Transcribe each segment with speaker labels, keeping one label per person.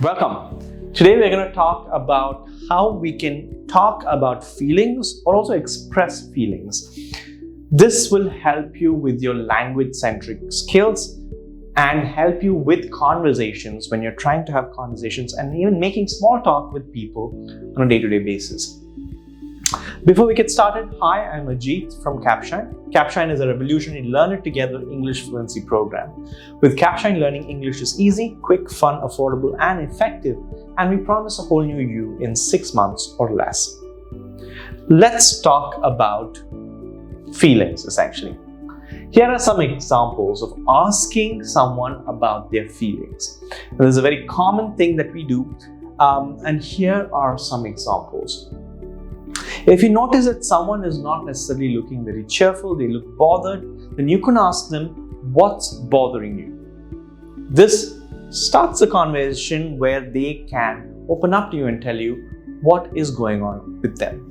Speaker 1: Welcome. Today we're going to talk about how we can talk about feelings or also express feelings. This will help you with your language-centric skills and help you with conversations when you're trying to have conversations and even making small talk with people on a day-to-day basis. Before we get started, hi, I'm Ajit from Capshine. Capshine is a revolutionary learn it together English fluency program. With Capshine, learning English is easy, quick, fun, affordable, and effective, and we promise a whole new you in 6 months or less. Let's talk about feelings, essentially. Here are some examples of asking someone about their feelings. This is a very common thing that we do, and here are some examples. If you notice that someone is not necessarily looking very cheerful, they look bothered, then you can ask them, what's bothering you? This starts a conversation where they can open up to you and tell you what is going on with them.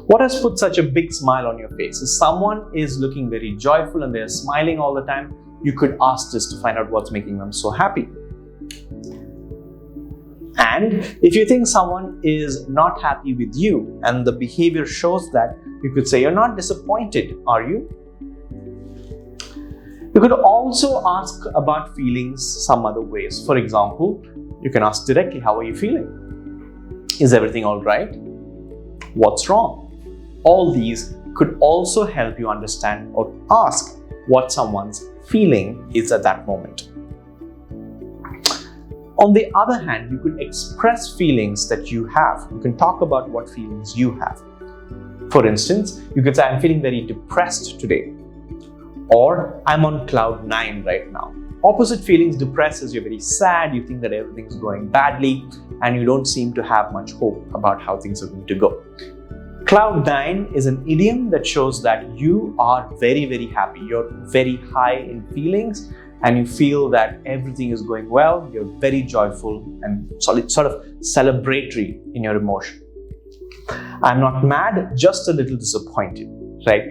Speaker 1: What has put such a big smile on your face? If someone is looking very joyful and they're smiling all the time, you could ask this to find out what's making them so happy. And if you think someone is not happy with you and the behavior shows that, you could say, you're not disappointed, are you? You could also ask about feelings some other ways. For example, you can ask directly, how are you feeling? Is everything all right? What's wrong? All these could also help you understand or ask what someone's feeling is at that moment. On the other hand, you could express feelings that you have. You can talk about what feelings you have. For instance, you could say, I'm feeling very depressed today. Or, I'm on cloud 9 right now. Opposite feelings, depressed is you're very sad, you think that everything's going badly, and you don't seem to have much hope about how things are going to go. Cloud 9 is an idiom that shows that you are very, very happy. You're very high in feelings, and you feel that everything is going well, you're very joyful and sort of celebratory in your emotion. I'm not mad, just a little disappointed, right?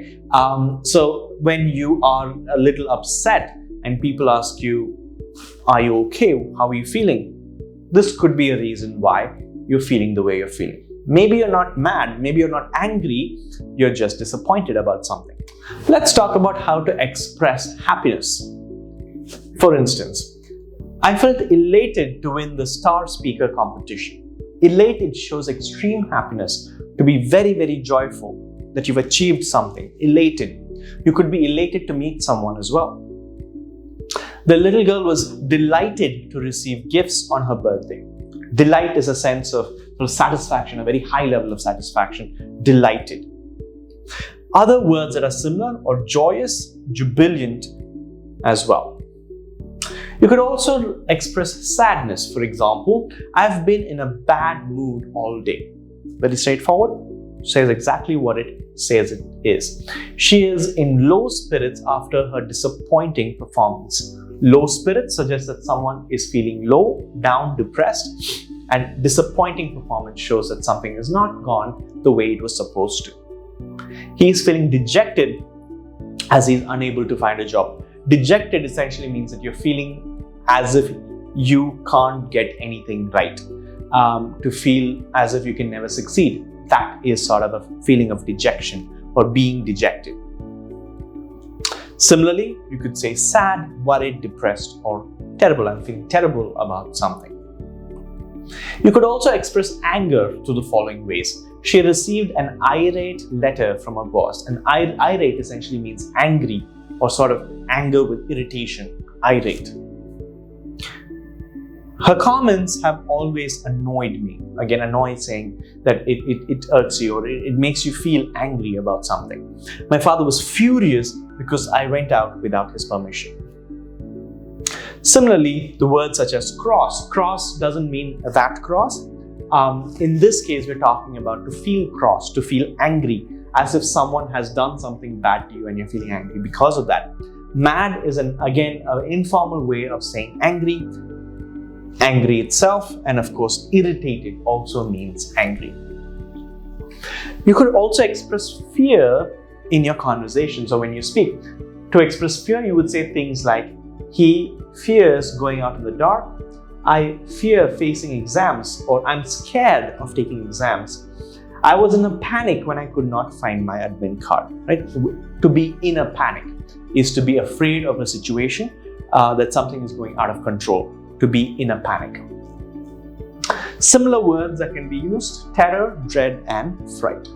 Speaker 1: So when you are a little upset and people ask you, are you okay? How are you feeling? This could be a reason why you're feeling the way you're feeling. Maybe you're not mad, maybe you're not angry, you're just disappointed about something. Let's talk about how to express happiness. For instance, I felt elated to win the Star Speaker competition. Elated shows extreme happiness, to be very, very joyful that you've achieved something. Elated. You could be elated to meet someone as well. The little girl was delighted to receive gifts on her birthday. Delight is a sense of satisfaction, a very high level of satisfaction. Delighted. Other words that are similar are joyous, jubilant as well. You could also express sadness. For example, I've been in a bad mood all day. Very straightforward, says exactly what it says it is. She is in low spirits after her disappointing performance. Low spirits suggests that someone is feeling low, down, depressed, and disappointing performance shows that something has not gone the way it was supposed to. He is feeling dejected as he is unable to find a job. Dejected essentially means that you're feeling as if you can't get anything right, to feel as if you can never succeed. That is sort of a feeling of dejection or being dejected. Similarly, you could say sad, worried, depressed, or terrible. I'm feeling terrible about something. You could also express anger through the following ways. She received an irate letter from her boss. And irate essentially means angry or sort of anger with irritation, irate. Her comments have always annoyed me. Again, annoyed saying that it irks you or it makes you feel angry about something. My father was furious because I went out without his permission. Similarly, the words such as cross. Cross doesn't mean that cross. In this case, we're talking about to feel cross, to feel angry, as if someone has done something bad to you and you're feeling angry because of that. Mad is again an informal way of saying angry. Angry itself, and of course irritated also means angry. You could also express fear in your conversations or when you speak. To express fear, you would say things like, he fears going out in the dark. I fear facing exams, or I'm scared of taking exams. I was in a panic when I could not find my admin card, right? To be in a panic is to be afraid of a situation, that something is going out of control, to be in a panic. Similar words that can be used: terror, dread, and fright.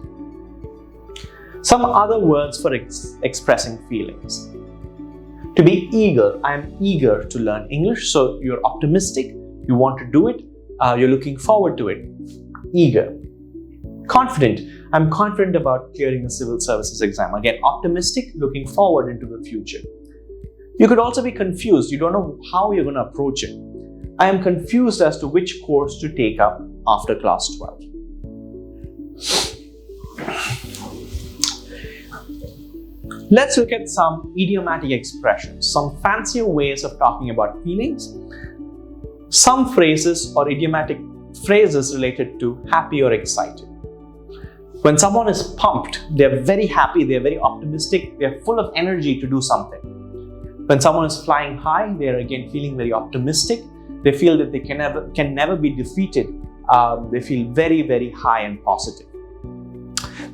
Speaker 1: Some other words for expressing feelings. To be eager, I am eager to learn English. So you're optimistic, you want to do it, you're looking forward to it. Eager. Confident, I'm confident about clearing the civil services exam. Again, optimistic, looking forward into the future. You could also be confused, you don't know how you're going to approach it. I am confused as to which course to take up after class 12. Let's look at some idiomatic expressions, some fancier ways of talking about feelings, some phrases or idiomatic phrases related to happy or excited. When someone is pumped, they're very happy, they're very optimistic, they're full of energy to do something. When someone is flying high, they're again feeling very optimistic. They feel that they can never be defeated. They feel very, very high and positive.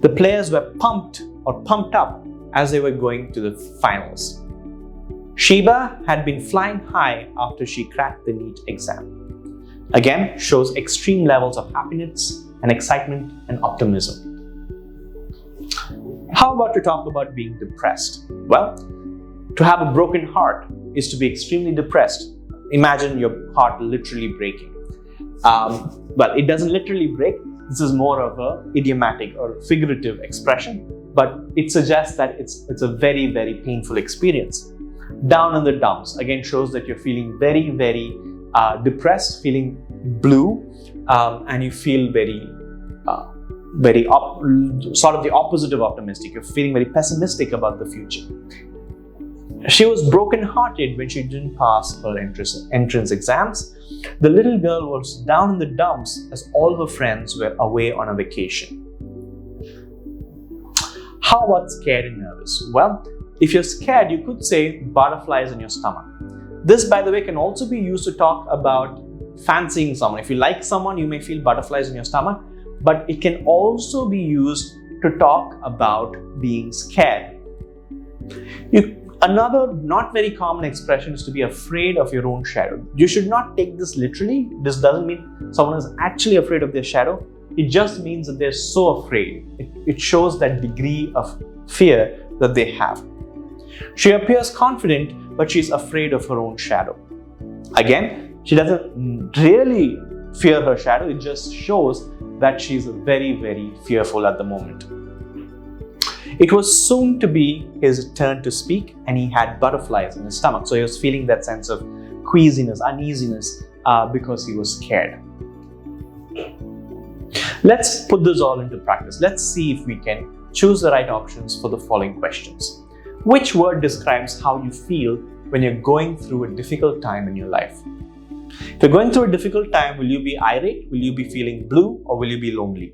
Speaker 1: The players were pumped or pumped up as they were going to the finals. Sheba had been flying high after she cracked the NEET exam. Again, shows extreme levels of happiness and excitement and optimism. How about to talk about being depressed? Well, to have a broken heart is to be extremely depressed. Imagine your heart literally breaking. Well, it doesn't literally break. This is more of an idiomatic or figurative expression, but it suggests that it's a very, very painful experience. Down in the dumps, again, shows that you're feeling very, very depressed, feeling blue, and you feel sort of the opposite of optimistic. You're feeling very pessimistic about the future. She was broken-hearted when she didn't pass her entrance exams. The little girl was down in the dumps as all her friends were away on a vacation. How about scared and nervous? Well, if you're scared, you could say butterflies in your stomach. This, by the way, can also be used to talk about fancying someone. If you like someone, you may feel butterflies in your stomach, but it can also be used to talk about being scared. Another not very common expression is to be afraid of your own shadow. You should not take this literally. This doesn't mean someone is actually afraid of their shadow. It just means that they're so afraid. It shows that degree of fear that they have. She appears confident, but she's afraid of her own shadow. Again, she doesn't really fear her shadow. It just shows that she's very, very fearful at the moment. It was soon to be his turn to speak, and he had butterflies in his stomach. So he was feeling that sense of queasiness, uneasiness, because he was scared. Let's put this all into practice. Let's see if we can choose the right options for the following questions. Which word describes how you feel when you're going through a difficult time in your life? If you're going through a difficult time, will you be irate? Will you be feeling blue? Or will you be lonely?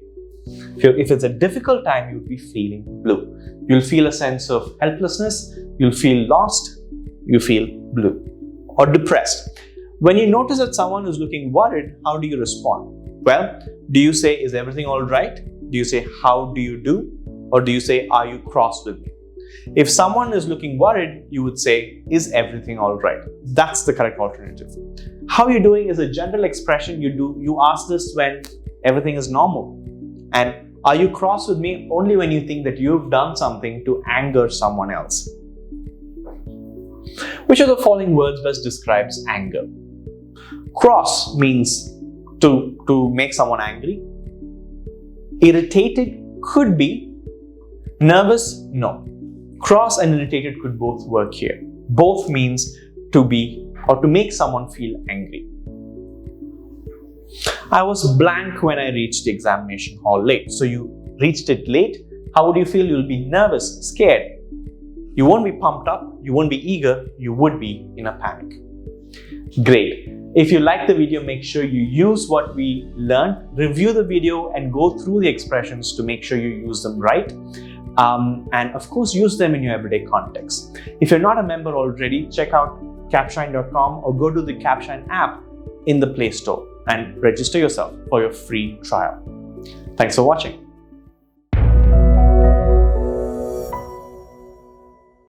Speaker 1: If it's a difficult time, you'll be feeling blue. You'll feel a sense of helplessness. You'll feel lost. You feel blue. Or depressed. When you notice that someone is looking worried, how do you respond? Well, do you say, is everything all right? Do you say, how do you do? Or do you say, are you cross with me? If someone is looking worried, you would say, is everything all right? That's the correct alternative. How are you doing is a general expression. You ask this when everything is normal. And are you cross with me only when you think that you've done something to anger someone else? Which of the following words best describes anger? Cross means to make someone angry. Irritated could be. Nervous, no. Cross and irritated could both work here. Both means to be or to make someone feel angry. I was blank when I reached the examination hall late. So you reached it late. How would you feel? You'll be nervous, scared. You won't be pumped up. You won't be eager. You would be in a panic. Great. If you like the video, make sure you use what we learned. Review the video and go through the expressions to make sure you use them right. And of course, use them in your everyday context. If you're not a member already, check out capshine.com or go to the Capshine app in the Play Store and register yourself for your free trial. Thanks for watching.